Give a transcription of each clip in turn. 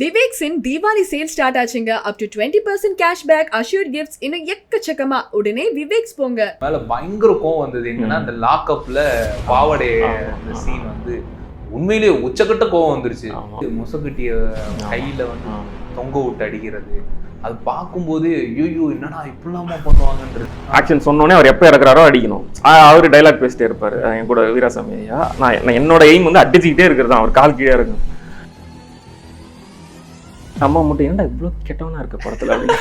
விவேக்ஸின் Deepavali sale start ஆச்சுங்க. Up to 20% cashback, assured gifts, இன்னும் எக்கச்சக்கமா. உடனே விவேக்ஸ் போங்க. மேல பயங்கர கோவம் வந்தது என்னன்னா, அந்த லாக்அப்ல பாவடை அந்த சீன் வந்து உண்மையிலேயே உச்சக்கட்ட கோவம் வந்துருச்சு. முசக்கட்டிய கையில வந்து தொங்க விட்டு அடிக்கிறது, அது பார்க்கும்போது ஐயோ என்னடா இப்படிலாமா பண்ணுவாங்கன்றது. ஆக்ஷன் சொன்னோடனே அவர் எப்போ இறக்குறாரோ அடிக்கணும். அவர் டைலாக் பேசிட்டே இருப்பாரு என் கூட வீராசாமி ஐயா. நான் என்னோட எய்ம் வந்து அடிச்சுக்கிட்டே இருக்கிறது, அவர் கால் கீழே இருக்கும். அம்மா மட்டும் ஏன்டா இவ்வளோ கெட்டவனா இருக்க படத்தில் அப்படின்னு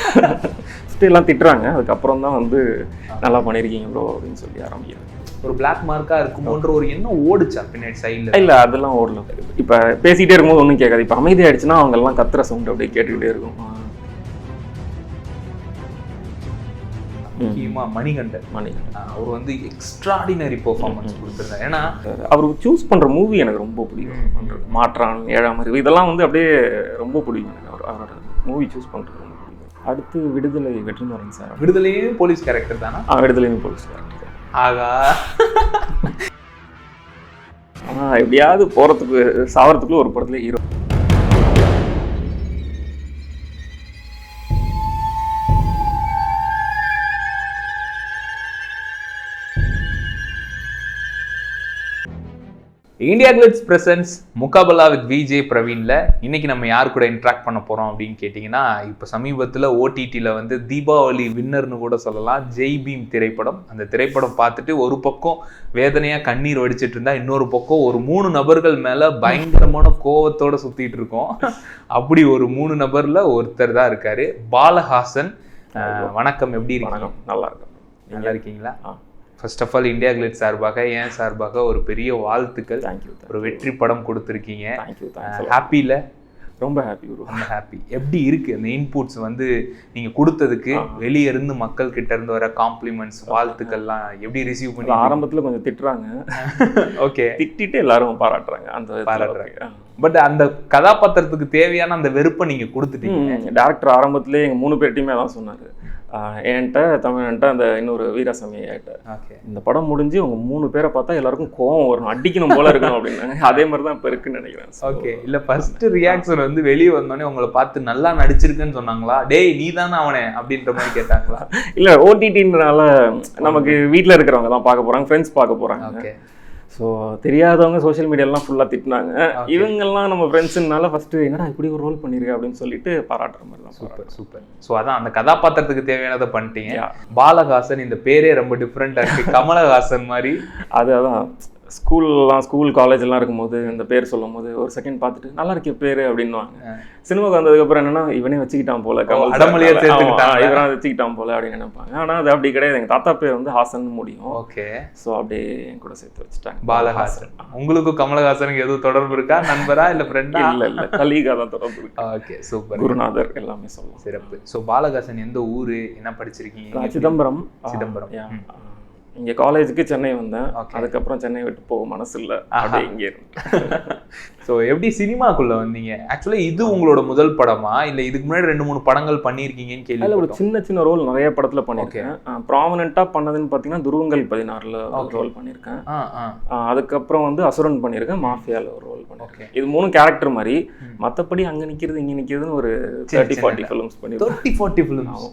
ஃபஸ்ட்டு எல்லாம் திட்டுறாங்க. அதுக்கப்புறம் தான் வந்து நல்லா பண்ணியிருக்கீங்க ப்ரோ அப்படின்னு சொல்லி ஆரம்பிக்கிறாங்க. ஒரு பிளாக் மார்க்காக இருக்குமோன்ற ஒரு எண்ணம் ஓடிச்சா பின்னாடி சைடில்? இல்லை அதெல்லாம் ஓடல. இப்போ பேசிக்கிட்டே இருக்கும்போது ஒன்றும் கேட்காது. இப்போ அமைதியாகிடுச்சுன்னா அவங்க எல்லாம் கத்துற சவுண்ட் அப்படியே கேட்டுக்கிட்டே இருக்கும். முக்கியமாக மணிகண்டன் அவர் வந்து எக்ஸ்ட்ராடினரி பெர்ஃபார்மன்ஸ் கொடுத்துருந்தார். ஏன்னா அவர் சூஸ் பண்ணுற மூவி எனக்கு ரொம்ப பிடிக்கும். மாற்றான், ஏழாம் அறிவு, இதெல்லாம் வந்து அப்படியே ரொம்ப பிடிக்கும் எனக்கு. அவரோட மூவி சூஸ் பண்ணுறது ரொம்ப பிடிக்கும். அடுத்து விடுதலை வெற்றிமாறன் சார். விடுதலையும் போலீஸ் கேரக்டர் தானே? விடுதலையும் போலீஸ் கேரக்டர். ஆகா, எப்படியாவது போகிறதுக்கு சாவறதுக்குள்ள ஒரு படத்துல hero. India glitz presents Muqabla with VJ பிரவீன்ல இன்னைக்கு நம்ம யார் கூட இன்ட்ராக்ட் பண்ண போறோம் அப்படின்னு கேட்டிங்கன்னா, இப்போ சமீபத்தில் ஓடிடியில் வந்து தீபாவளி வின்னர்னு கூட சொல்லலாம் ஜெய் பீம் திரைப்படம். அந்த திரைப்படம் பார்த்துட்டு ஒரு பக்கம் வேதனையாக கண்ணீர் வடிச்சிட்டு இருந்தா, இன்னொரு பக்கம் ஒரு 3 நபர்கள் மேலே பயங்கரமான கோவத்தோடு சுற்றிட்டு இருக்கோம். அப்படி ஒரு 3 நபரில் ஒருத்தர் தான் இருக்காரு, பாலஹாசன். வணக்கம், எப்படி இருக்கீங்க? நல்லா இருக்கும். நல்லா இருக்கீங்களா? First of all India Glitz சார்பாக என் சார்பாக ஒரு பெரிய வாழ்த்துக்கள். தேங்க்யூ. ஒரு வெற்றி படம் கொடுத்துருக்கீங்க. தேங்க்யூ. ஹாப்பியில்? ரொம்ப ஹாப்பி, ரொம்ப ஹாப்பி. எப்படி இருக்கு அந்த இன்புட்ஸ் வந்து நீங்க கொடுத்ததுக்கு வெளியே இருந்து மக்கள் கிட்ட இருந்து வர காம்ப்ளிமெண்ட்ஸ், வாழ்த்துக்கள்லாம் எப்படி ரிசீவ் பண்ணி? ஆரம்பத்துல கொஞ்சம் திட்டுறாங்க. ஓகே, திட்டிட்டு எல்லாரும் பாராட்டுறாங்க. அந்த பாராட்டுறாங்க. பட் அந்த கதாபாத்திரத்துக்கு தேவையான அந்த வெறுப்பை நீங்க கொடுத்துட்டீங்க. டேரக்டர் ஆரம்பத்திலே எங்க 3 பேர்ட்டையுமே தான் சொன்னாரு. என்கிட்ட, தமிழ்கிட்ட, அந்த இன்னொரு வீராசாமி ஐயாட்ட, இந்த படம் முடிஞ்சு உங்க 3 பேரை பார்த்தா எல்லாருக்கும் கோவம் வரும், அடிக்கணும் போல இருக்கணும் அப்படின்னு. அதே மாதிரி தான் இப்போ இருக்குன்னு நினைக்கிறேன். ஓகே, இல்லை ஃபர்ஸ்ட் ரியாக்ஷன் வந்து வெளியே வந்தோடனே உங்களை பார்த்து நல்லா நடிச்சிருக்குன்னு சொன்னாங்களா, டேய் நீ தானே அவனே அப்படின்ற மாதிரி கேட்டாங்களா? இல்லை, ஓடிடின்றனால நமக்கு வீட்டில் இருக்கிறவங்க தான் பார்க்க போகிறாங்க, ஃப்ரெண்ட்ஸ் பார்க்க போகிறாங்க. ஓகே. ஸோ தெரியாதவங்க சோஷியல் மீடியாலாம் ஃபுல்லாக திட்டினாங்க. இவங்கெல்லாம் நம்ம ஃப்ரெண்ட்ஸுனால ஃபஸ்ட்டு என்னடா இப்படி ஒரு ரோல் பண்ணியிருக்க அப்படின்னு சொல்லிட்டு பாராட்டுற மாதிரி தான். Super super. ஸோ அதான் அந்த கதாபாத்திரத்துக்கு தேவையானதை பண்ணிட்டீங்க. பாலஹாசன் இந்த பேரே ரொம்ப டிஃப்ரெண்டாக இருக்குது, கமலஹாசன் மாதிரி. அதான் ஸ்கூல் காலேஜெல்லாம் இருக்கும்போது இந்த பேர் சொல்லும் போது ஒரு செகண்ட் பார்த்துட்டு நல்லா இருக்க பேர் அப்படின்வாங்க. சினிமாவுக்கு வந்ததுக்கப்புறம் என்னன்னா இவனே வச்சுக்கிட்டான் போல, அடமொழியை இவரான் வச்சுக்கிட்டான் போல அப்படின்னு நினைப்பாங்க. ஆனால் அது அப்படி கிடையாது. எங்கள் தாத்தா பேர் வந்து ஹாசன் முடியும். ஓகே. ஸோ அப்படியே என் கூட சேர்த்து வச்சுட்டாங்க பாலஹாசன். உங்களுக்கும் கமலஹாசனுக்கு எதுவும் தொடர்பு இருக்கா? நண்பரா இல்லை ஃப்ரெண்டா? இல்லை, கலீகா தான் தொடர்பு இருக்கு. Okay, super. குருநாதர் எல்லாமே சொல்லலாம். சிறப்பு. ஸோ பாலஹாசன் எந்த ஊர், என்ன படிச்சிருக்கீங்க? சிதம்பரம். இங்கே காலேஜுக்கு சென்னை வந்தேன். அதுக்கப்புறம் சென்னை விட்டு போக மனசு இல்லை, அப்படியே இங்கே இருந்தேன். ஸோ எப்படி சினிமாக்குள்ளே வந்தீங்க? ஆக்சுவலாக இது உங்களோட முதல் படமா, இல்லை இதுக்கு முன்னாடி 2-3 படங்கள் பண்ணியிருக்கீங்கன்னு கேள்வி? இல்லை, ஒரு சின்ன ரோல் நிறைய படத்தில் பண்ணியிருக்கேன். ப்ராமினெண்ட்டாக பண்ணதுன்னு பார்த்தீங்கன்னா துருவங்கள் 16ல் ரோல் பண்ணியிருக்கேன். அதுக்கப்புறம் வந்து அசுரன் பண்ணியிருக்கேன், மாஃபியாவில் ஒரு ரோல் பண்ணியிருக்கேன். இது 3 கேரக்டர் மாதிரி. மற்றபடி அங்கே நிற்கிறது இங்கே நிற்கிறதுன்னு ஒரு 30-40 ஃபிலிம்ஸ் பண்ணியிருக்கேன். 30-40 ஃபிலிம்ஸ்.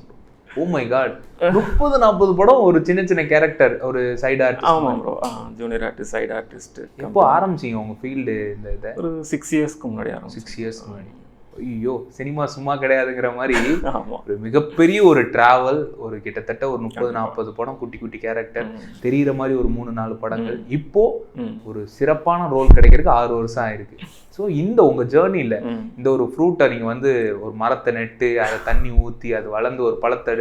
ஓ மை காட், 30-40 படம், ஒரு சின்ன கேரக்டர், ஒரு சைடு ஆர்டிஸ்ட். ஆமாம் bro, junior artist, side artist. எப்போ ஆரம்பிச்சிங்க உங்கள் ஃபீல்டு? இந்த இதை ஒரு 6 இயர்ஸ்க்கு முன்னாடி ஆரம்பிச்சு. 6 இயர்ஸ் முன்னாடி. ஐயோ, சினிமா சும்மா கிடையாதுங்கிற மாதிரி ஒரு மிகப்பெரிய ஒரு டிராவல். ஒரு கிட்டத்தட்ட ஒரு 30-40 படம், குட்டி கேரக்டர், தெரிகிற மாதிரி ஒரு 3-4 படங்கள். இப்போ ஒரு சிறப்பான ரோல் கிடைக்கிறதுக்கு 6 வருஷம் ஆயிருக்கு. ஸோ இந்த உங்கள் ஜேர்னியில் இந்த ஒரு ஃப்ரூட்டை நீங்கள் வந்து ஒரு மரத்தை நட்டு அதை தண்ணி ஊற்றி அது வளர்ந்து ஒரு பழத்தை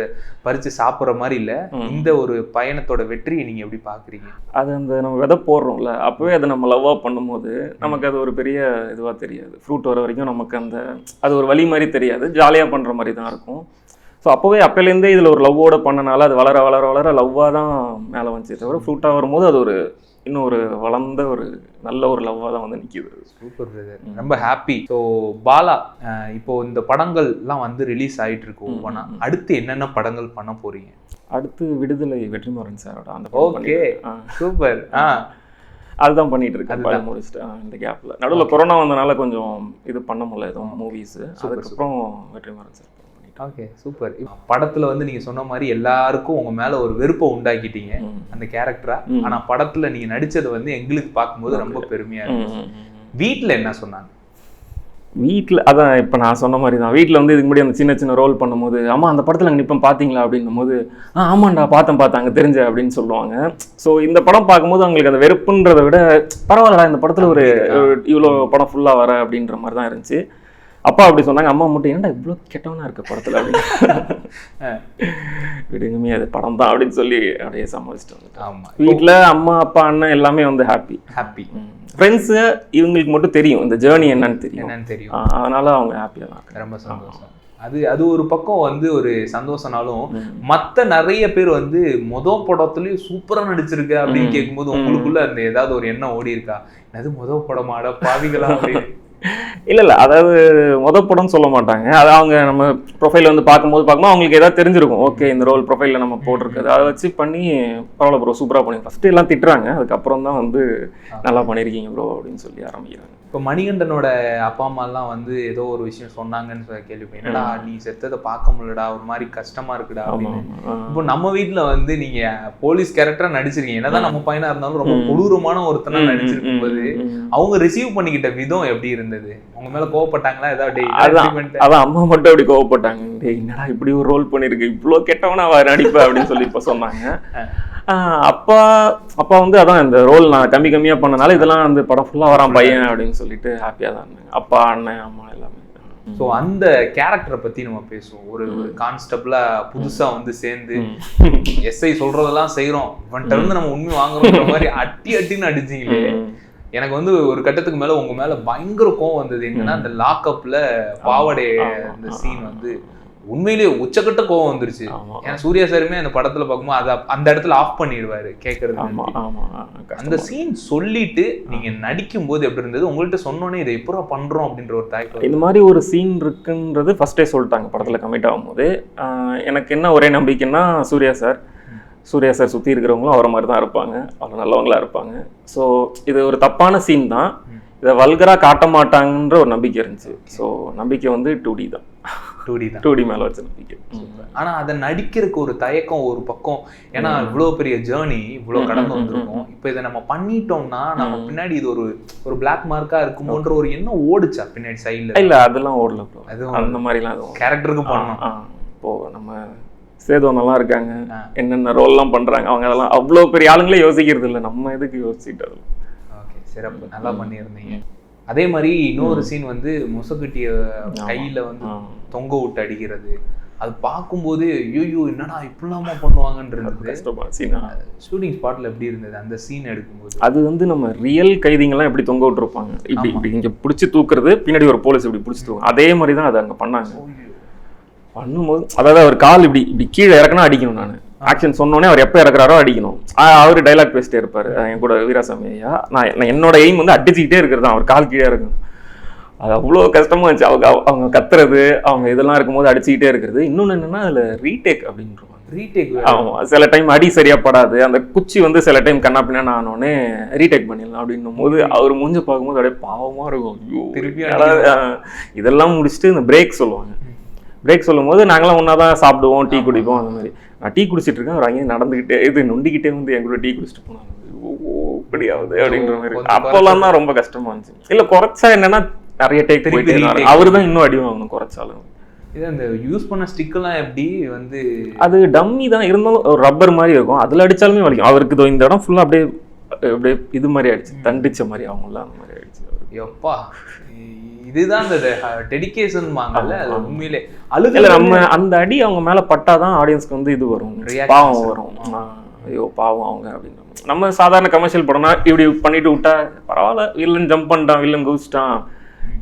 பறித்து சாப்பிட்ற மாதிரி இல்லை, இந்த ஒரு பயணத்தோட வெற்றியை நீங்கள் எப்படி பார்க்குறீங்க? அது அந்த நம்ம விதை போடுறோம்ல, அப்போவே அதை நம்ம லவ்வாக பண்ணும்போது நமக்கு அது ஒரு பெரிய இதுவாக தெரியாது. ஃப்ரூட் வர வரைக்கும் நமக்கு அது ஒரு வழி மாதிரி தெரியாது, ஜாலியாக பண்ணுற மாதிரி தான் இருக்கும். ஸோ அப்போலேருந்தே இதில் ஒரு லவ்வோடு பண்ணனால அது வளர லவ்வாக தான் மேலே வந்துச்சு தவிர, ஃப்ரூட்டாக வரும்போது அது ஒரு இன்னும் ஒரு வளர்ந்த ஒரு நல்ல ஒரு லவ்வாக தான் வந்து நிற்கிது. சூப்பர் பிரதர், ரொம்ப ஹாப்பி. ஸோ பாலா, இப்போ இந்த படங்கள்லாம் வந்து ரிலீஸ் ஆகிட்டு இருக்கு ஒவ்வொன்றா. அடுத்து என்னென்ன படங்கள் பண்ண போறீங்க? அடுத்து விடுதலை வெற்றிமாறன் சாரோட அந்த. Okay, super. அதுதான் பண்ணிட்டு இருக்கேன். படம் முடிச்சுட்டு இந்த கேப்ல நடுவில் கொரோனா வந்தனால கொஞ்சம் இது பண்ண முடியல எதுவும் மூவிஸ். அதுக்கப்புறம் வெற்றிமாறன் சார். Okay, super. படத்துல வந்து நீங்க சொன்ன மாதிரி எல்லாருக்கும் உங்க மேல ஒரு வெறுப்பை உண்டாக்கிட்டீங்க அந்த கேரக்டரா. ஆனா படத்துல நீங்க நடிச்சது வந்து எங்களுக்கு பார்க்கும்போது ரொம்ப பெருமையா இருந்துச்சு. வீட்டுல என்ன சொன்னாங்க? வீட்டில் அதான் இப்போ நான் சொன்ன மாதிரி தான். வீட்டில் வந்து இதுக்கு முன்னாடி அந்த சின்ன சின்ன ரோல் பண்ணும்போது அம்மா அந்த படத்தில் அங்கே இப்போ பார்த்தீங்களா அப்படின்னும் போது ஆமாண்டா பார்த்தாங்க தெரிஞ்ச அப்படின்னு சொல்லுவாங்க. ஸோ இந்த படம் பார்க்கும்போது அவங்களுக்கு அந்த வெறுப்புன்றதை விட பரவாயில்லடா இந்த படத்தில் ஒரு இவ்வளோ படம் ஃபுல்லாக வர அப்படின்ற மாதிரி தான் இருந்துச்சு. அப்பா அப்படி சொன்னாங்க. அம்மா மட்டும் ஏன்டா இவ்வளோ கெட்டவனா இருக்க படத்தில் அப்படின்னு விடுங்கமே அது படம் தான் அப்படின்னு சொல்லி அப்படியே சமாளிச்சுட்டு வந்துட்டேன். ஆமாம், வீட்டில் அம்மா அப்பா அண்ணன் எல்லாமே வந்து ஹாப்பி. ஃப்ரெண்ட்ஸு இவங்களுக்கு மட்டும் தெரியும் இந்த ஜேர்னி என்னன்னு தெரியும். அதனால அவங்க ஹாப்பியாக தான். ரொம்ப சந்தோஷம். அது ஒரு பக்கம் வந்து ஒரு சந்தோஷம்னாலும் மற்ற நிறைய பேர் வந்து படத்துலயும் சூப்பரா நடிச்சிருக்க அப்படின்னு கேட்கும்போது உங்களுக்குள்ள அந்த ஏதாவது ஒரு எண்ணம் ஓடி இருக்கா? அது படமாட பாவிகளா அப்படின்னு? இல்லை அதாவது படம்னு சொல்ல மாட்டாங்க. அது அவங்க நம்ம ப்ரொஃபைல் வந்து பார்க்கும்போது அவங்களுக்கு ஏதாவது தெரிஞ்சிருக்கும். ஓகே இந்த ரோல் ப்ரொஃபைலில் நம்ம போட்டிருக்குது அதை வச்சு பண்ணி பரவாயில்ல ப்ரோ சூப்பராக பண்ணி ஃபஸ்ட்டு எல்லாம் திட்டுறாங்க. அதுக்கப்புறம் தான் வந்து நல்லா பண்ணியிருக்கீங்க ப்ரோ அப்படின்னு சொல்லி ஆரம்பிக்கிறாங்க. இப்போ மணிகண்டனோட அப்பா அம்மாலாம் வந்து ஏதோ ஒரு விஷயம் சொன்னாங்கன்னு கேள்விப்பேன். என்னடா நீ செத்ததை பார்க்க முடியலடா, ஒரு மாதிரி கஷ்டமா இருக்குடா அப்படின்னு. இப்போ நம்ம வீட்டில் வந்து நீங்க போலீஸ் கேரக்டரா நடிச்சிருக்கீங்க. என்னதான் நம்ம பையனா இருந்தாலும் ரொம்ப கொடூரமான ஒருத்தனா நடிச்சிருக்கும் போது அவங்க ரிசீவ் பண்ணிக்கிட்ட விதம் எப்படி இருந்தது? உங்க மேல கோவப்பட்டாங்களா ஏதாவது? அதான் அம்மா மட்டும் அப்படி கோவப்பட்டாங்க. என்னடா இப்படி ஒரு ரோல் பண்ணிருக்கு, இவ்வளோ கெட்டவனா நடிப்ப அப்படின்னு சொல்லி இப்போ சொன்னாங்க. அப்பா வந்து அதான் இந்த ரோல் நான் கம்மியா பண்ணனால இதெல்லாம் வந்து படம் ஃபுல்லா வரான் பையன் அப்படின்னு சொல்லிட்டு ஹாப்பியா தான் இருந்தாங்க அப்பா அண்ணன் அம்மா எல்லாமே. ஸோ அந்த கேரக்டரை பத்தி நம்ம பேசுவோம். ஒரு கான்ஸ்டபிளா புதுசா வந்து சேர்ந்து எஸ்ஐ சொல்றதெல்லாம் செய்யறோம், இவன்கிட்ட இருந்து நம்ம உண்மை வாங்குறோன்ற மாதிரி அட்டின்னு அடிச்சிங்களே. எனக்கு வந்து ஒரு கட்டத்துக்கு மேல உங்க மேல பயங்கர கோவம் வந்தது. என்னன்னா அந்த லாக்அப்ல பாவடை அந்த சீன் வந்து உண்மையிலேயே உச்சக்கட்ட கோவம் வந்துருச்சு. ஏன்னா சூர்யா சாருமே அந்த படத்துல பார்க்கும்போது அதை அந்த இடத்துல ஆஃப் பண்ணிடுவாரு கேட்கறது. அந்த சீன் சொல்லிட்டு நீங்க நடிக்கும் போது எப்படி இருந்தது? உங்கள்கிட்ட சொன்னோன்னே இதை எப்போ பண்றோம் அப்படின்ற ஒரு தாய்ப்பு. இந்த மாதிரி ஒரு சீன் இருக்குன்றது ஃபர்ஸ்டே சொல்லிட்டாங்க படத்துல கமிட் ஆகும்போது. எனக்கு என்ன ஒரே நம்பிக்கைன்னா சூர்யா சார் சுற்றி இருக்கிறவங்களும் அவரை மாதிரி தான் இருப்பாங்க, அவ்வளோ நல்லவங்களா இருப்பாங்க. ஸோ இது ஒரு தப்பான சீன் தான், இதை வல்கராக காட்ட மாட்டாங்கன்ற ஒரு நம்பிக்கை இருந்துச்சு. ஸோ நம்பிக்கை வந்து 2D தான். 2D மேலே வச்ச நம்பிக்கை. ஆனால் அதை நடிக்கிறதுக்கு ஒரு தயக்கம் ஒரு பக்கம். ஏன்னா இவ்வளோ பெரிய ஜேர்னி இவ்வளோ கடந்து வந்திருக்கோம். இப்போ இதை நம்ம பண்ணிட்டோம்னா நம்ம பின்னாடி இது ஒரு பிளாக் மார்க்காக இருக்குமோன்ற ஒரு எண்ணம் ஓடிச்சா பின்னாடி சைடில்? இல்லை அதெல்லாம் ஓடல ப்ரோ. அதுவும் அந்த மாதிரிலாம் அதுவும் கேரக்டருக்கு பண்ணணும். இப்போது நம்ம சேது நல்லா இருக்காங்க, என்னென்ன ரோல்லாம் பண்றாங்க, அவங்க அதெல்லாம் அவ்வளோ பெரிய ஆளுங்களே யோசிக்கிறது இல்லை, நம்ம எதுக்கு யோசிச்சுட்டு. ஓகே, சிறப்பு, நல்லா பண்ணியிருந்தீங்க. அதே மாதிரி இன்னொரு சீன் வந்து முசக்குட்டிய கையில வந்து தொங்க விட்டு அடிக்கிறது, அது பார்க்கும்போது ஐயோ என்னடா இப்படிலாமா பண்ணுவாங்கன்றது. ஷூட்டிங் ஸ்பாட்ல எப்படி இருந்தது அந்த சீன் எடுக்கும்போது? அது வந்து நம்ம ரியல் கைதிங்கெல்லாம் எப்படி தொங்க விட்டுருப்பாங்க, இப்படி இங்க பிடிச்சி தூக்குறது, பின்னாடி ஒரு போலீஸ் இப்படி பிடிச்சி தூக்கும், அதே மாதிரி தான் அது அங்கே பண்ணாங்க. பண்ணும்போது அதாவது அவர் கால் இப்படி கீழே இறக்குனா அடிக்கணும். நான் ஆக்ஷன் சொன்னோன்னே அவர் எப்போ இறக்குறாரோ அடிக்கணும். அவர் டைலாக் பேசிட்டே இருப்பார் என் கூட வீராசாமி ஐயா. நான் என்னோட எய்ம் வந்து அடிச்சுக்கிட்டே இருக்கிறது தான், அவர் கால் கீழே இருக்கணும். அது அவ்வளோ கஷ்டமாக இருந்துச்சு. அவங்க கத்துறது, அவங்க இதெல்லாம் இருக்கும்போது அடிச்சுக்கிட்டே இருக்கிறது. இன்னொன்று என்னன்னா அதில் ரீடேக் அப்படின்றாங்க. ஆமாம், சில டைம் அடி சரியா படாது, அந்த குச்சி வந்து சில டைம் கண்ணா பின்னா ஆனோடனே ரீடேக் பண்ணிடலாம் அப்படின்னும் போது அவர் மூஞ்ச பார்க்கும்போது அப்படியே பாவமாக இருக்கும். திருப்பி இதெல்லாம் முடிச்சுட்டு இந்த பிரேக் சொல்லுவாங்க. பிரேக் சொல்லும் போது நாங்களாம் ஒன்றா தான் சாப்பிடுவோம், டீ குடிப்போம். அந்த மாதிரி நான் டீ குடிச்சிட்டு இருக்கேன், அவர் அங்கேயே நடந்துக்கிட்டே நொண்டிக்கிட்டே வந்து என் கூட டீ குடிச்சிட்டு போனாங்க. இப்படியாவது அப்படின்ற மாதிரி. அப்போல்லாம் தான் ரொம்ப கஷ்டமா இருந்துச்சு. இல்லை குறைச்சா என்னன்னா நிறைய டேக் போயிட்டு அவரு தான் இன்னும் அடி வாங்கணும் குறைச்சாலும். இது அந்த யூஸ் பண்ண ஸ்டிக்கெல்லாம் எப்படி வந்து அது டம்மி தான் இருந்தாலும் ஒரு ரப்பர் மாதிரி இருக்கும், அதில் அடித்தாலுமே வலிக்கும். அவருக்கு இந்த இடம் ஃபுல்லாக அப்படியே இது மாதிரி ஆயிடுச்சு, தண்டிச்ச மாதிரி அவங்களாம் அந்த மாதிரி ஆயிடுச்சு. எப்பா இதுதான் அந்த டெடிகேஷன் வாங்கல. அது உண்மையிலே அழுகல. நம்ம அந்த அடி அவங்க மேல பட்டாதான் ஆடியன்ஸ்க்கு வந்து இது வரும், பாவம் வரும். ஐயோ பாவம் அவங்க அப்படின்னு. நம்ம சாதாரண கமர்ஷியல் படம்னா இப்படி பண்ணிட்டு விட்டா பரவாயில்ல, வில்லன் ஜம்ப் பண்ணிட்டான், வில்லன் குதிச்சிட்டான்,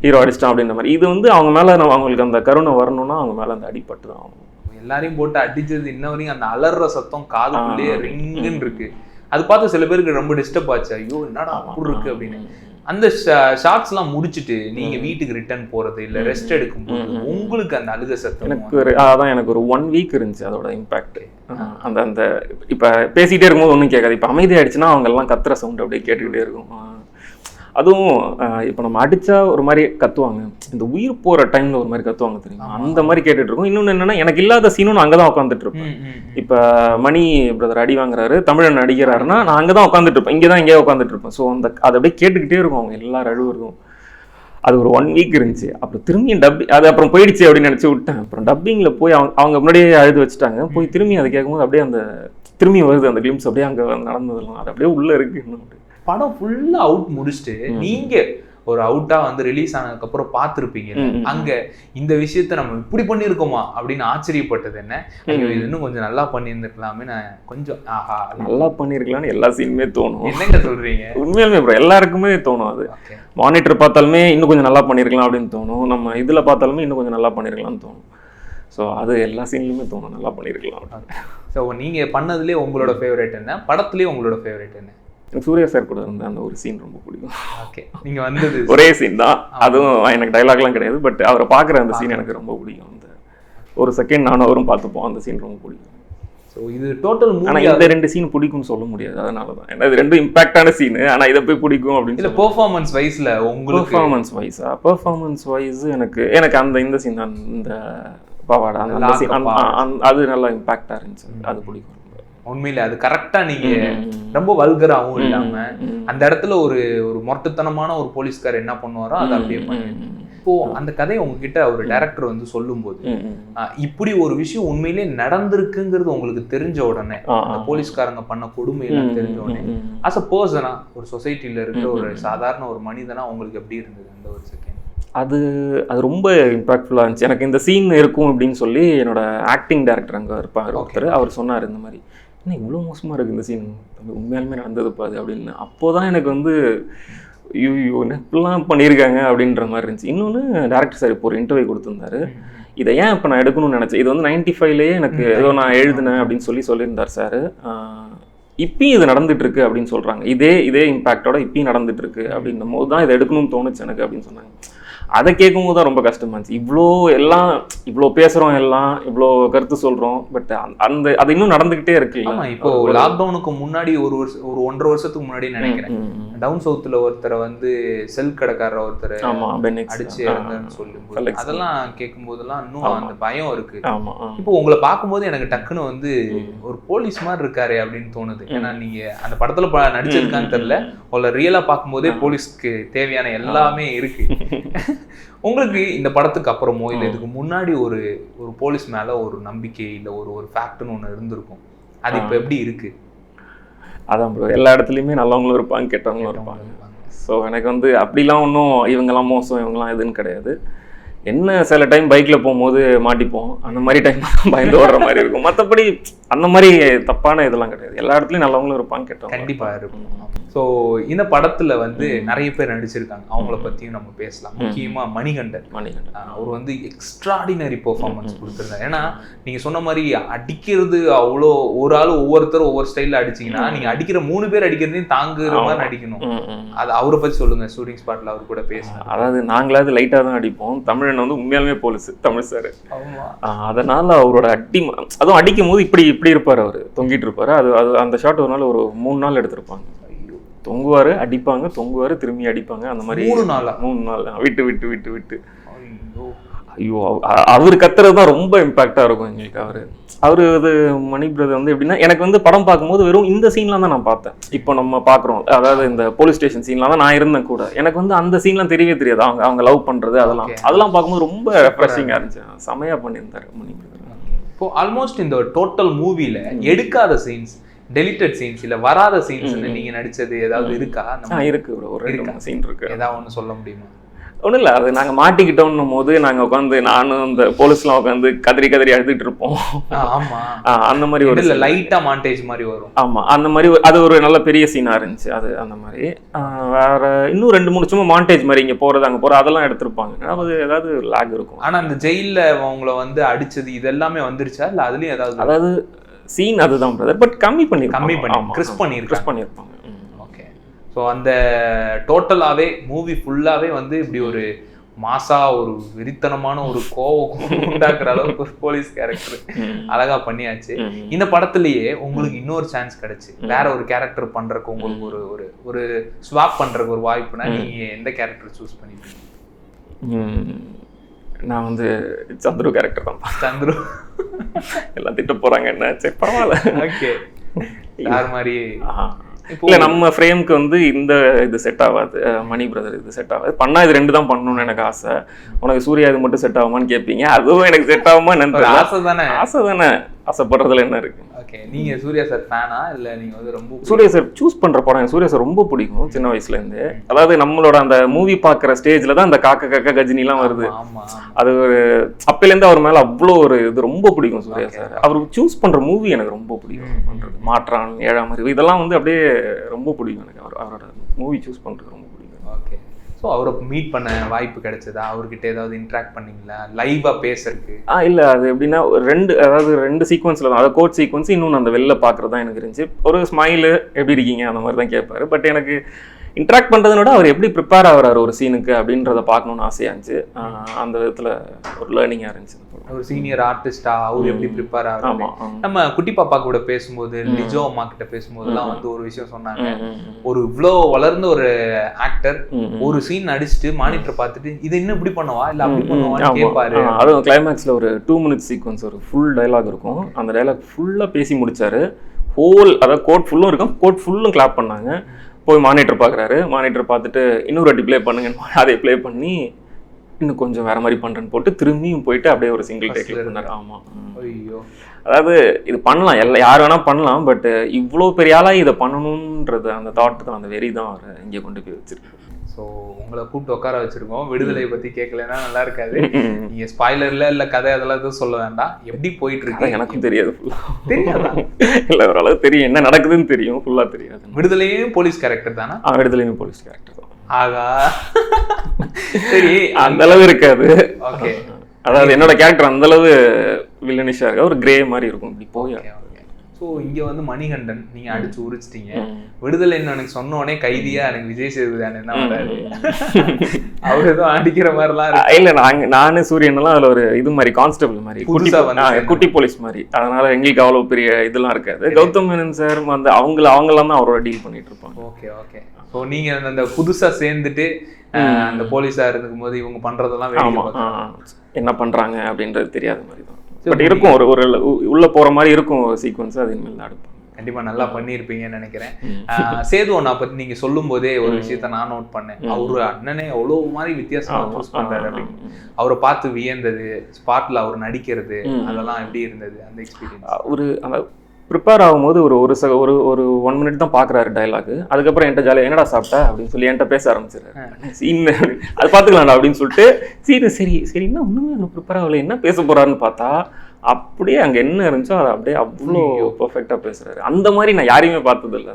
ஹீரோ அடிச்சிட்டான் அப்படின்ற மாதிரி. இது வந்து அவங்க மேல அவங்களுக்கு அந்த கருணை வரணும்னா அவங்க மேல அந்த அடிப்பட்டு தான் ஆகும். எல்லாரையும் போட்டு அடிச்சது இன்ன வரைக்கும் அந்த அலற சத்தம் காதுக்குள்ளேயே ரிங்குன்னு இருக்கு. அது பார்த்து சில பேருக்கு ரொம்ப டிஸ்டர்ப் ஆச்சு, ஐயோ என்னடா அப்படி இருக்கு அப்படின்னு. அந்த ஷார்ட்ஸ்லாம் முடிச்சுட்டு நீங்க வீட்டுக்கு ரிட்டர்ன் போறது இல்ல ரெஸ்ட் எடுக்கும்போது உங்களுக்கு அந்த அழுக சத்தம் எனக்கு ஒரு 1 வீக் இருந்துச்சு அதோட இம்பாக்ட். அந்த இப்ப பேசிட்டே இருக்கும்போது ஒன்றும் கேட்காது, இப்ப அமைதியாயிடுச்சுன்னா அவங்க எல்லாம் கத்துற சவுண்ட் அப்படியே கேட்டுக்கிட்டே இருக்கும். அதுவும் இப்போ நம்ம அடிச்சா ஒரு மாதிரி கத்துவாங்க, இந்த உயிர் போற டைம்ல ஒரு மாதிரி கத்துவாங்க தெரியுமா, அந்த மாதிரி கேட்டுட்டு இருக்கும். இன்னொன்னு என்னன்னா, எனக்கு இல்லாத சீனும் நான் அங்கதான் உட்காந்துட்டு இருப்பேன். இப்ப மணி பிரதர் அடி வாங்குறாரு, தமிழன் அடிக்கிறாருன்னா நான் அங்கதான் உட்காந்துட்டு இருப்பேன், இங்கதான் எங்கேயோ உட்காந்துட்டு இருப்பேன். ஸோ அந்த அதை அப்படியே கேட்டுக்கிட்டே இருக்கும் அவங்க எல்லாரும் அழுவுறதும். அது ஒரு 1 வீக் இருந்துச்சு. அப்புறம் திரும்பியும் அது அப்புறம் போயிடுச்சு அப்படின்னு நினைச்சு விட்டேன். அப்புறம் டப்பிங்ல போய் அவங்க முன்னாடியே அழுது வச்சுட்டாங்க. போய் திரும்பி அதை கேட்கும்போது அப்படியே அந்த திரும்பி வருது அந்த கிளிம்ஸ், அப்படியே அங்க நடந்ததெல்லாம் அது அப்படியே உள்ள இருக்கு. படம் ஃபுல்லா அவுட் முடிச்சுட்டு நீங்க ஒரு அவுட்டா வந்து ரிலீஸ் ஆனதுக்கு அப்புறம் பார்த்துருப்பீங்க, அங்க இந்த விஷயத்த நம்ம இப்படி பண்ணிருக்கோமா அப்படின்னு ஆச்சரியப்பட்டது என்ன? இது இன்னும் கொஞ்சம் நல்லா பண்ணியிருந்துருக்கலாமே, நான் கொஞ்சம் ஆஹா நல்லா பண்ணிருக்கலாம்னு எல்லா சீனுமே தோணும். என்னங்க சொல்றீங்க? உண்மையாலுமே ப்ரோ எல்லாருக்குமே தோணும். அது மானிட்டர் பார்த்தாலுமே இன்னும் கொஞ்சம் நல்லா பண்ணிருக்கலாம் அப்படின்னு தோணும், நம்ம இதுல பார்த்தாலுமே இன்னும் கொஞ்சம் நல்லா பண்ணிருக்கலாம்னு தோணும். ஸோ அது எல்லா சீன்லையுமே தோணும் நல்லா பண்ணிருக்கலாம். ஸோ நீங்க பண்ணதுலேயே உங்களோட ஃபேவரட் என்ன, படத்துலேயே உங்களோட ஃபேவரட் என்ன? எனக்கு சூர்யா சார் கூட இருந்த அந்த ஒரு சீன் ரொம்ப பிடிக்கும். ஓகே, நீங்க வந்தது ஒரே சீன் தான், அதுவும் எனக்கு டைலாக்லாம் கிடையாது, பட் அவரை பார்க்குற அந்த சீன் எனக்கு ரொம்ப பிடிக்கும். அந்த ஒரு செகண்ட் நானும் அவரும் பார்த்துப்போம், அந்த சீன் ரொம்ப பிடிக்கும். ஸோ இது டோட்டல் மூவி. ஆனால் இந்த 2 சீன் பிடிக்கும்னு சொல்ல முடியாது, அதனால தான். ஏன்னா இது 2 இம்பாக்டான சீனு, ஆனால் இதை போய் பிடிக்கும் அப்படின்னு. இல்லை பெர்ஃபார்மன்ஸ் வைஸ்ல உங்களுக்கு பெர்ஃபார்மன்ஸ் வைஸ் எனக்கு அந்த இந்த சீன் தான், இந்த பாவாடா அந்த சீன், அது நல்லா இம்பாக்டாக இருந்துச்சு, அது பிடிக்கும். உண்மையில அது கரெக்டா நீங்க ரொம்ப வல்கராவும் இல்லாம அந்த இடத்துல ஒரு மொட்டத்தனமான ஒரு போலீஸ்கார் என்ன பண்ணுவாரோ அதை அப்படியே பண்ணிருக்கீங்க. இப்போ அந்த கதையை உங்ககிட்ட ஒரு டைரக்டர் வந்து சொல்லும் போது இப்படி ஒரு விஷயம் உண்மையிலேயே நடந்திருக்குங்கிறது உங்களுக்கு தெரிஞ்ச உடனே, அந்த போலீஸ்காரங்க பண்ண கொடுமையெல்லாம் தெரிஞ்ச உடனே அஸ் அ பர்சனா, ஒரு சொசைட்டில இருக்கிற ஒரு சாதாரண ஒரு மனிதனா உங்களுக்கு எப்படி இருந்தது அந்த ஒரு செகண்ட்? அது ரொம்ப இம்பாக்ட்ஃபுல்லாக இருந்துச்சு. எனக்கு இந்த சீன் இருக்கும் அப்படின்னு சொல்லி என்னோட ஆக்டிங் டைரக்டர் அங்கே இருப்பார் ஒருத்தர், அவர் சொன்னார் இந்த மாதிரி, என்ன இவ்வளோ மோசமாக இருக்குது இந்த சீன், உண்மையாலுமே நடந்ததுப்பா அது அப்படின்னு. அப்போது தான் எனக்கு வந்து ஐயோ இப்படிலாம் பண்ணியிருக்காங்க அப்படின்ற மாதிரி இருந்துச்சு. இன்னொன்று டேரக்டர் சார் இப்போ ஒரு இன்டர்வியூ கொடுத்துருந்தாரு, இதை ஏன் இப்போ நான் எடுக்கணும்னு நினச்சேன், இது வந்து 95லேயே எனக்கு ஏதோ நான் எழுதினேன் அப்படின்னு சொல்லியிருந்தார் சார். இப்பயும் இது நடந்துட்டு இருக்கு அப்படின்னு சொல்கிறாங்க, இதே இம்பாக்டோட இப்பயும் நடந்துட்டு இருக்கு அப்படின்னும் போது தான் இதை எடுக்கணும்னு தோணுச்சு எனக்கு அப்படின்னு சொன்னாங்க. அதை கேட்கும் போது தான் ரொம்ப கஷ்டமா இருந்துச்சு. இவ்வளோ பேசுகிறோம், எல்லாம் இவ்வளோ கருத்து சொல்கிறோம், பட் அது இன்னும் நடந்துக்கிட்டே இருக்கு. இப்போ லாக்டவுனுக்கு முன்னாடி ஒரு 1.5 வருஷத்துக்கு முன்னாடி நினைக்கிறேன், டவுன் சவுத்தில் ஒருத்தரை வந்து செல் கடைக்காரர் ஒருத்தர் அடிச்சு இறந்தான்னு சொல்லும்போது அதெல்லாம் கேட்கும் போதெல்லாம் இன்னும் அந்த பயம் இருக்கு. இப்போ உங்களை பார்க்கும்போது எனக்கு டக்குன்னு வந்து ஒரு போலீஸ் மாதிரி இருக்காரு அப்படின்னு தோணுது. ஏன்னா நீங்க அந்த படத்துல நடிச்சிருக்கான்னு தெரியல, உங்களை ரியலா பார்க்கும்போதே போலீஸ்க்கு தேவையான எல்லாமே இருக்கு. உங்களுக்கு இந்த படத்துக்கு அப்புறமோ இல்லை இதுக்கு முன்னாடி ஒரு போலீஸ் மேல ஒரு நம்பிக்கை இல்லை ஒரு ஃபேக்ட்னு ஒன்று இருந்திருக்கும், அது இப்போ எப்படி இருக்கு? அதான் ப்ரோ, எல்லா இடத்துலையுமே நல்லவங்களும் இருப்பாங்க கெட்டவங்களும் இருப்பாங்க. ஸோ எனக்கு வந்து அப்படிலாம் ஒன்றும் இவங்கெல்லாம் மோசம் இவங்கெல்லாம் எதுன்னு கிடையாது. என்ன சில டைம் பைக்கில் போகும்போது மாட்டிப்போம், அந்த மாதிரி டைம் பயந்து ஓடுற மாதிரி இருக்கும். மற்றபடி அந்த மாதிரி தப்பான இதெல்லாம் கிடையாது, எல்லா இடத்துலையும் நல்லவங்களும் இருப்பாங்க கெட்டவங்க கண்டிப்பாக இருக்கும். ஸோ இந்த படத்தில் வந்து நிறைய பேர் நடிச்சிருக்காங்க, அவங்கள பற்றியும் நம்ம பேசலாம். முக்கியமாக மணிகண்டன் அவர் வந்து எக்ஸ்ட்ராடினரி பெர்ஃபார்மன்ஸ் கொடுத்துருந்தார். ஏன்னா நீங்கள் சொன்ன மாதிரி அடிக்கிறது அவ்வளோ, ஒரு ஆள் ஒவ்வொருத்தரும் ஒவ்வொரு ஸ்டைலில் அடிச்சிங்கன்னா நீங்கள் அடிக்கிற 3 பேர் அடிக்கிறதையும் தாங்குற மாதிரி அடிக்கணும். அது அவரை பற்றி சொல்லுங்கள், ஷூட்டிங் ஸ்பாட்டில் அவர் கூட பேசணும். அதாவது நாங்களாவது லைட்டாக தான் அடிப்போம், தமிழன் வந்து உண்மையாலுமே போலீஸ் தமிழ் சார். அதனால அவரோட அதுவும் அடிக்கும் போது இப்படி இருப்பார், அவர் தொங்கிட்டு இருப்பாரு. அது அந்த ஷாட் ஒரு நாள் ஒரு 3 நாள் எடுத்திருப்பாங்க. தொங்குவாரு, அடிப்பாங்க, தொங்குவாரு, திரும்பி அடிப்பாங்க, அந்த மாதிரி 3 நாள் விட்டு ஐயோ அவர் கத்துறது தான் ரொம்ப இம்பாக்டா இருக்கும் எங்களுக்கு. அவரு இது மணி பிரதர் வந்து எப்படின்னா, எனக்கு வந்து படம் பார்க்கும்போது வெறும் இந்த சீன்லாம் தான் நான் பார்த்தேன். இப்போ நம்ம பார்க்குறோம், அதாவது இந்த போலீஸ் ஸ்டேஷன் சீன்லாம் தான் நான் இருந்தேன் கூட. எனக்கு வந்து அந்த சீன்லாம் தெரியவே தெரியாது, அவங்க லவ் பண்றது அதெல்லாம் பார்க்கும்போது ரொம்ப ரெஃப்ரெஷிங்காக இருந்துச்சு. செமையா பண்ணியிருந்தாரு மணி பிரதர். இப்போ ஆல்மோஸ்ட் இந்த டோட்டல் மூவில எடுக்காத சீன்ஸ், டெலிட்டட் சீன்ஸ் இல்ல வராத சீன்ஸ் நீங்க நடிச்சது ஏதாவது இருக்கா? இருக்கு ப்ரோ, ஒரு 2 சீன் இருக்கு. ஏதாவது ஒன்று சொல்ல முடியுமா? ஒன்றும் இல்லை, அது நாங்கள் மாட்டிக்கிட்டோன்னும் போது நாங்கள் உட்காந்து நானும் இந்த போலீஸ்லாம் உட்காந்து கதறி அழுதுட்டு இருப்போம். அந்த மாதிரி ஒரு லைட்டா மாண்டேஜ் மாதிரி வரும். ஆமாம், அந்த மாதிரி அது ஒரு நல்ல பெரிய சீனாக இருந்துச்சு. அது அந்த மாதிரி வேற இன்னும் 2-3 சும்மா மாண்டேஜ் மாதிரி இங்கே போகிறது அங்கே போகிறது அதெல்லாம் எடுத்திருப்பாங்க. அது ஏதாவது லாக் இருக்கும். ஆனால் அந்த ஜெயிலில் அவங்கள வந்து அடிச்சது இது எல்லாமே வந்துருச்சா இல்லை அதுலேயும் ஏதாவது? அதாவது சீன் அதுதான் பிரதர், பட் கம்மி பண்ணி கிறிஸ் பண்ணியிருப்பாங்க. ஓகே. ஸோ அந்த டோட்டலாகவே மூவி ஃபுல்லாகவே வந்து இப்படி ஒரு மாசா ஒரு வெறித்தனமான ஒரு கோவம் உண்டாக்குற அளவுக்கு ஒரு போலீஸ் கேரக்டர் அழகா பண்ணியாச்சு. இந்த படத்துலயே உங்களுக்கு இன்னொரு சான்ஸ் கிடைச்சு வேற ஒரு கேரக்டர் பண்றதுக்கு உங்களுக்கு ஒரு ஒரு ஒரு ஸ்வாப் பண்றதுக்கு ஒரு வாய்ப்புனா நீங்க எந்த கேரக்டர் சூஸ் பண்ணிப்பீங்க? நான் வந்து சந்துரு கேரக்டர் தான். சந்துரு எல்லாம் திட்ட போறாங்க, என்ன சரி பரவாயில்ல. ஓகே. யார் மாதிரி? இல்லை நம்ம ஃப்ரேமுக்கு வந்து இந்த இது செட் ஆகாது, மணி பிரதர் இது செட் ஆகாது. பண்ணால் இது 2 தான் பண்ணணும்னு எனக்கு ஆசை. உனக்கு சூர்யா இது மட்டும் செட் ஆகுமான்னு கேட்பீங்க. அதுவும் எனக்கு செட் ஆகுமா என்னன்னு ஆசை தானே. ஆசைப்படுறதுல என்ன இருக்கு? ஓகே. நீங்க சூர்யா சார் ஃபேனா இல்லை நீங்க வந்து ரொம்ப சூர்யா சார் சூஸ் பண்ற படம் எனக்கு சூர்யா சார் ரொம்ப பிடிக்கும் சின்ன வயசுல இருந்து. அதாவது நம்மளோட அந்த மூவி பார்க்குற ஸ்டேஜ்ல தான் அந்த காக்க கஜினிலாம் வருது. அது ஒரு அப்பையிலேருந்து அவர் மேல அவ்வளோ ஒரு இது ரொம்ப பிடிக்கும் சூர்யா சார். அவர் சூஸ் பண்ற மூவி எனக்கு ரொம்ப பிடிக்கும். பண்றது மாற்றான், 7ஆம் அறிவு இதெல்லாம் வந்து அப்படியே ரொம்ப பிடிக்கும் எனக்கு. அவரோட மூவி சூஸ் பண்றது ரொம்ப பிடிக்கும். ஓகே. ஸோ அவரை மீட் பண்ண வாய்ப்பு கிடைச்சதா? அவர்கிட்ட ஏதாவது இன்ட்ராக்ட் பண்ணீங்களா லைவா பேசுறதுக்கு? இல்லை அது எப்படின்னா அதாவது 2 சீக்வன்ஸில் தான், அதாவது கோட் சீக்வன்ஸ் இன்னொன்று அந்த வெளில பார்க்குறது தான் எனக்கு இருந்துச்சு. ஒரு ஸ்மைலு எப்படி இருக்கீங்க அந்த மாதிரி தான் கேட்பாரு. பட் எனக்கு இன்ட்ராக்ட் பண்ணுறதுனோட அவர் எப்படி ப்ரிப்பேர் ஆகிறாரு ஒரு சீனுக்கு அப்படின்றத பார்க்கணுன்னு ஆசையாக இருந்துச்சு. அந்த விதத்தில் ஒரு லேர்னிங்காக இருந்துச்சு. ஒரு சீனியர் ஆர்டிஸ்டா அவர் எப்படி ப்ரிப்பேர் ஆகும். நம்ம குட்டி பாப்பா கூட பேசும்போது, லிஜோ அம்மா கிட்ட பேசும்போதுலாம் வந்து ஒரு விஷயம் சொன்னாங்க. ஒரு இவ்வளோ வளர்ந்த ஒரு ஆக்டர் ஒரு சீன் அடிச்சுட்டு மானிட்டர் பார்த்துட்டு இது இன்னும் இப்படி பண்ணுவா இல்லை அப்படி பண்ணுவான்னு கேட்பாரு. அதுவும் கிளைமேக்ஸில் ஒரு 2 minute சீக்வன்ஸ் ஒரு ஃபுல் டைலாக் இருக்கும். அந்த டைலாக் ஃபுல்லாக பேசி முடிச்சாரு. அதாவது கோட் ஃபுல்லும் இருக்கும், கோட் ஃபுல்லும் கிளாப் பண்ணாங்க. போய் மானிட்டர் பார்க்குறாரு, மானிட்டர் பார்த்துட்டு இன்னொரு வாட்டி ப்ளே பண்ணுங்க, அதை ப்ளே பண்ணி இன்னும் கொஞ்சம் வேற மாதிரி பண்ணுறேன்னு போட்டு திரும்பியும் போயிட்டு அப்படியே ஒரு சிங்கிள் டேக்கில் பண்ணார். ஆமாம். ஐயோ. அதாவது இது பண்ணலாம், யார் வேணால் பண்ணலாம். பட் இவ்வளோ பெரிய ஆளாக இதை பண்ணணுன்றது அந்த தாட் தான், அந்த வெறி தான் அவரை இங்கே கொண்டு போய் வச்சிருக்கு. ஸோ உங்களை கூப்பிட்டு உட்கார வச்சிருக்கோம். விடுதலையை பற்றி கேட்கலன்னா நல்லா இருக்காது. நீங்கள் ஸ்பாய்லர்ல இல்லை கதை அதெல்லாம் எதுவும் சொல்ல வேண்டாம். எப்படி போயிட்டு இருக்கு? எனக்கும் தெரியாது, தெரியாதா? இல்லை ஓரளவு தெரியும், என்ன நடக்குதுன்னு தெரியும், ஃபுல்லாக தெரியாது. விடுதலையும் போலீஸ் கேரக்டர் தானே? விடுதலையும் போலீஸ் கேரக்டர் தான். ஆகா, சரி. அந்த அளவு இருக்காது. ஓகே. அதாவது என்னோட கேரக்டர் அந்த அளவு வில்லனிஷா இருக்கா, ஒரு கிரே மாதிரி இருக்கும் இப்படி போய். ஸோ இங்கே வந்து மணிகண்டன் நீங்கள் அடிச்சு உரிச்சிட்டீங்க. விடுதலை எனக்கு சொன்னோடனே கைதியா எனக்கு விஜய் சேதுபதி என்ன வராரு, அவர் எதுவும் அடிக்கிற மாதிரிலாம் இல்லை. நானு சூரியனெல்லாம் அதில் ஒரு இது மாதிரி கான்ஸ்டபிள் மாதிரி குட்டி போலீஸ் மாதிரி. அதனால எங்களுக்கு அவ்வளோ பெரிய இதெல்லாம் இருக்காது. கௌதம் மேனன் சார் வந்து அவங்களாம் தான் அவரோட டீல் பண்ணிட்டு இருப்பாங்க. Okay okay. ஸோ நீங்கள் அந்த புதுசாக சேர்ந்துட்டு அந்த போலீஸாக இருக்கும் போது இவங்க பண்ணுறதெல்லாம் என்ன பண்ணுறாங்க அப்படின்றது தெரியாத மாதிரி தான். பட் இருக்கும் ஒரு உள்ள போற மாதிரி இருக்கும் சீக்வன்ஸ், அது இனிமேல் தான் எடுப்போம். கண்டிப்பா நல்லா பண்ணியிருப்பீங்கன்னு நினைக்கிறேன். சேது அண்ணா பத்தி நீங்க சொல்லும் போதே ஒரு விஷயத்த நான் நோட் பண்ணேன். அவரு அண்ணனே அவ்வளவு மாதிரி வித்தியாசமா சூஸ் பண்றாரு அப்படின்னு. அவரை பார்த்து வியந்தது, ஸ்பாட்ல அவர் நடிக்கிறது, அதெல்லாம் எப்படி இருந்தது அந்த எக்ஸ்பீரியன்ஸ்? ஒரு அந்த ப்ரிப்பேர் ஆகும்போது ஒரு 1 minute தான் பார்க்குறாரு டைலாக். அதுக்கப்புறம் என்கிட்ட ஜாலியாக என்னடா சாப்பிட்டா அப்படின்னு சொல்லி என்கிட்ட பேச ஆரம்பிச்சிடுறாரு. சீன் அது பார்த்துக்கலாம்டா அப்படின்னு சொல்லிட்டு சரி என்ன ஒன்றுமே ப்ரிப்பேர் ஆகலை, என்ன பேச போகிறாருன்னு பார்த்தா அப்படியே அங்கே என்ன இருந்துச்சோ அதை அப்படியே அவ்வளோ பர்ஃபெக்டாக பேசுகிறாரு. அந்த மாதிரி நான் யாரையுமே பார்த்ததில்லை.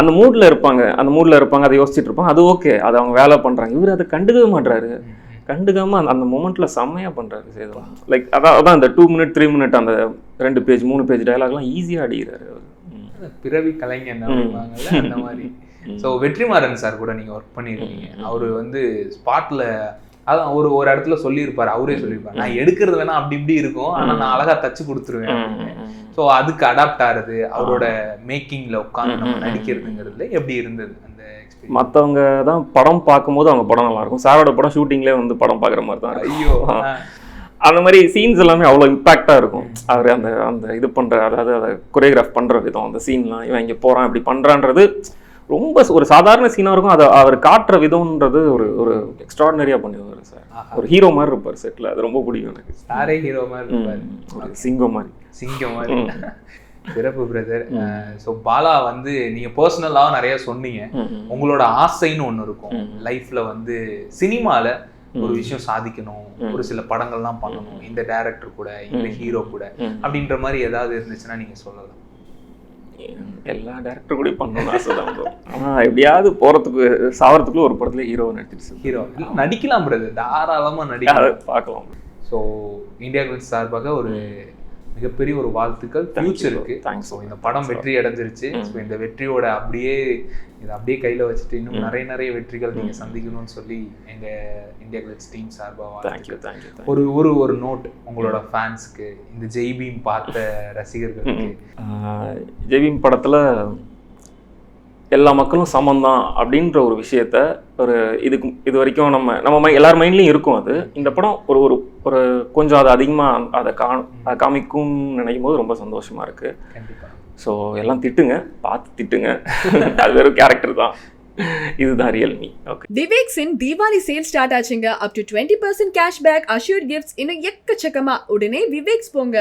அந்த மூடில் இருப்பாங்க, அதை யோசிச்சுட்டு இருப்பாங்க, அது ஓகே, அது அவங்க வேலை பண்ணுறாங்க. இவர் அதை கண்டுக்கவே மாட்டுறாரு. கண்டுக்காம அந்த மொமெண்ட்ல செம்மையா பண்றாரு சேது. லைக் அதான் அந்த 2 minute 3 minute அந்த 2 பேஜ் 3 பேஜ் டயலாக்லாம் ஈஸியா அடிக்கிறாரு. பிறவி கலைஞன் அந்த மாதிரி. ஸோ வெற்றிமாறன் சார் கூட நீங்க ஒர்க் பண்ணியிருக்கீங்க. அவரு வந்து ஸ்பாட்ல அதான் ஒரு இடத்துல சொல்லியிருப்பாரு, அவரே சொல்லியிருப்பாரு, நான் எடுக்கிறது வேணா அப்படி இப்படி இருக்கும், ஆனா நான் அழகா தச்சு கொடுத்துருவேன். ஸோ அதுக்கு அடாப்ட் ஆகுறது, அவரோட மேக்கிங்ல உட்காந்து நம்ம நடிக்கிறதுங்கிறதுல எப்படி இருந்தது? மற்றவங்க தான் படம் பார்க்கும்போது அவங்க படம் நல்லா இருக்கும். சாரோட படம் ஷூட்டிங்லேயே வந்து படம் பார்க்குற மாதிரி தான். ஐயோ, அந்த மாதிரி சீன்ஸ் எல்லாமே அவ்வளோ இம்பாக்டாக இருக்கும். அவர் அந்த இது பண்ணுற, அதாவது அதை கொரியோகிராஃப் பண்ணுற விதம், அந்த சீன்லாம் இவன் இங்கே போகிறான் இப்படி பண்ணுறான்றது ரொம்ப ஒரு சாதாரண சீனாக இருக்கும். அதை அவர் காட்டுற விதம்ன்றது ஒரு எக்ஸ்ட்ராடினரியாக பண்ணிடுவார் சார். ஒரு ஹீரோ மாதிரி இருப்பார் செட்டில். அது ரொம்ப பிடிக்கும் எனக்கு. சாரே ஹீரோ மாதிரி இருப்பார், ஒரு சிங்கம் மாதிரி. சிறப்பு பிரதர். ஸோ பாலா வந்து நீங்க பர்சனலாக நிறைய சொன்னீங்க. உங்களோட ஆசைன்னு ஒன்று இருக்கும் லைஃப்ல, வந்து சினிமால ஒரு விஷயம் சாதிக்கணும், ஒரு சில படங்கள்லாம் பண்ணணும், இந்த டைரக்டர் கூட இந்த ஹீரோ கூட அப்படின்ற மாதிரி ஏதாவது இருந்துச்சுன்னா நீங்க சொல்லலாம். எல்லா டேரக்டர் கூட பண்ணணும்னு ஆசை தான். ஆனால் எப்படியாவது போகிறதுக்கு சாவறதுக்குள்ள ஒரு படத்துல ஹீரோவை நடிச்சிருச்சு. ஹீரோ நடிக்கலாம் பிரதர், தாராளமாக நடிக்கலாம், பார்க்கலாம். ஸோ இந்தியா கிளிட்ஸ் சார்பாக ஒரு மிகப்பெரிய ஒரு வாழ்த்துக்கள் ஃபியூச்சருக்கு. Thanks. ஸோ இந்த படம் வெற்றி அடைஞ்சிருச்சு. ஸோ இந்த வெற்றியோட அப்படியே இதை அப்படியே கையில் வச்சுட்டு இன்னும் நிறைய வெற்றிகள் நீங்கள் சந்திக்கணும்னு சொல்லி எங்கள் இந்தியா கிளிட்ஸ் டீம் சார்பாக தேங்க்யூ. ஒரு நோட் உங்களோட ஃபேன்ஸுக்கு, இந்த ஜெய்பீம் பார்த்த ரசிகர்களுக்கு. ஜெய்பீம் படத்தில் எல்லா மக்களும் சமந்தான் அப்படின்ற ஒரு விஷயத்த இது வரைக்கும் நம்ம எல்லார் மைண்ட்லையும் இருக்கும். அது இந்த படம் ஒரு கொஞ்சம் அதை அதிகமாக அதை காமிக்கும்னு நினைக்கும் போது ரொம்ப சந்தோஷமாக இருக்குது. கண்டிப்பாக. ஸோ எல்லாம் திட்டுங்க, பார்த்து திட்டுங்க. அது வெறும் கேரக்டர் தான், இதுதான் ரியல் மீ. ஓகே. விவேக்ஸின் தீபாவளி சேல் ஸ்டார்ட் ஆச்சுங்க. Up to 20% cashback, assured gifts, இன்னும் எக்கச்சக்கமா. உடனே விவேக்ஸ் போங்க.